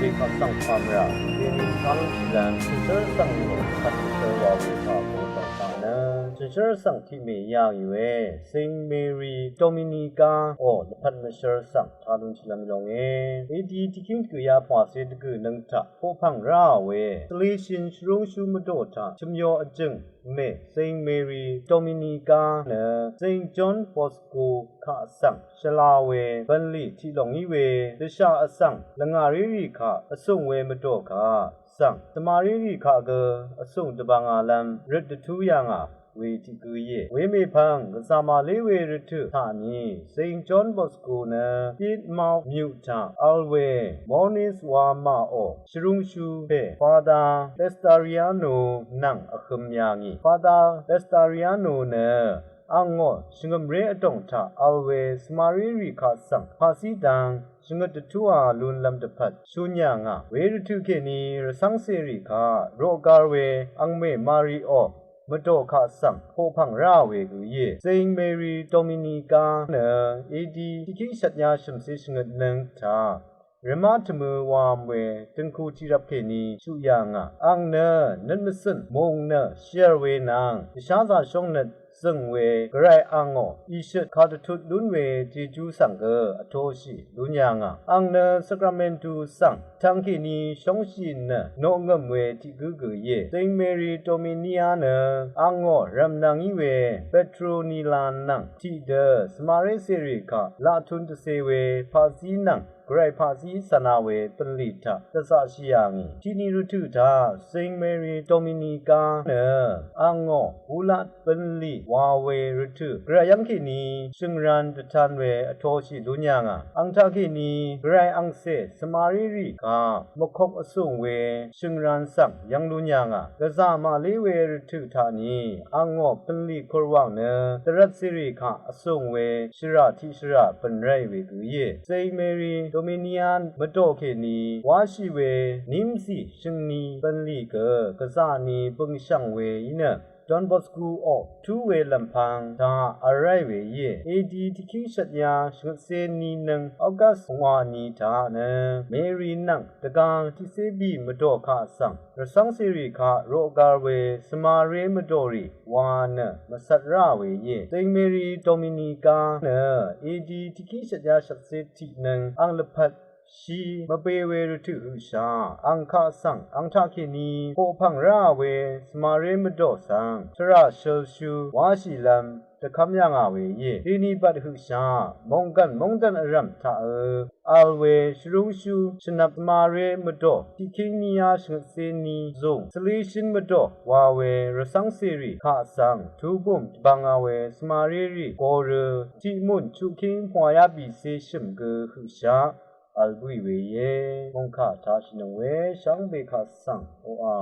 เด็กเขาสั่งความรักเรียนทั้งที่แลนฉันเชื่อสั่งอยู่ขัดเชื่อว่าเวทาโบต่างๆนะฉันเชื่อสั่งที่เมียางอยู่เซนต์เมรีโดมินิกาโอ้พันมาเชื่อสั่งทารุณชิลามิลงดีที่คิดกุยาพอเสด็จกุนังทักพวกพังราสลีชินชรุงชูมโดตาชมยอจึงเมเซนต์เมรีโดมินิกาเนเซนต์จอห์นบอสโกข้าสั่งชลาบันลีที่หลงนี้เดชาสั่งละงารีข้าส่งมาโดข้าสั่งสมารีข้าก็ส่งตบางอาลัมรถทุยางเวทีกุยเวไม่พังก็สามาเลเวรทุท่านี้เซนต์จอห์นบอสโกเนพีดมามิวทาอัลเวมอนิสวามาโอชรุงชูเปฟาดาเบสตาริอาโนนังอคมยางีฟาดาเบสตาริอาโนเนอังโงชิงมเรอตงทาอัลเวสมารีข้าสั่งภาษีดังชิงตทัวลุนลำตพัดชุญญางเวรทุเคนีรสังเสริข้าโรกาเวอังเมมาริโอมโดข้าสั่งโพพังราเวกุยเซนเมรีโดมินิกาเนดีที่คิสัญญาชมเสชงดนังทาเรมาทมือวามเวตึงคูที่รับเคนีชุยางอังเนนันมสันมงเนเชียร์เวนางชาซาชงเนซึ่งเวกรายอังอีชดคาดทุดลุนเวจีจูสังเกออโทชิลุนยางอังเนสคราเมนตูสังทั้งเคนีชงชินโนงมเวที่กุเยเซนเมรีโดมิเนียเนอังรัมนังอีเวเปโตรนีลานังที่เดสมาเรเซริกาลาทุนตเซเวภาษีนังกรายภาษีสนาเวปลิตาตสาชิยางีที่นิรุทุธาเซนเมรีโดมินิกาเนอังอุลัดปลิวาเวรุทุกระยังคีนีชิงรันตทันเวอโทชิลุญญางอังทาคีนีกรายอังเซสมาริริกามคบอสุงเวชิงรันสังยังลุญญางกะซามาเลเวรุทุธานีอังปลิครวังเนตรัสสิริกาอสุงเวชิราทิชราปนไรเวกุเยเซนเมรีโดมิเนียนมโดเคนีวาชิเวนิมซีชิงนีปนลีกะซานีปงช่างเวอินจอห์นบอสกูออกทูเวลำพังทาอะไรเวเยดีที่คิสัญญาชงเซนีนังออกัสวานีทาเนเมรีนังตะกางที่เซบีมโดคาสังรสังสิริคาโรกาเวสมาเรมโดรีวานมสัตราเวเยเซนเมรีโดมินิกาเนดีที่คิสัญญาชงเซตินังอังลพัดชีมาเปเวรุทุชาอังคาสังอังทาคินีโพพังราเวสมาเรมโดสังทราเชลชูวาชิลัมตะคำยังเวเยทีนีบัดหุชามงกันมงดันอรัมทาอัลเวชรุงชูชนับมาเรมโดที่คินียาชงเซนีซงสลีชินมโดวาเวรสังเซริข้าสังทูบุมบังเวสมาเรริโกเรที่มุนชุคิงพวายาบิเซชิมเกหุชาอัลบุยเวเยมงคาทาชินเวชังเบคาสังโออา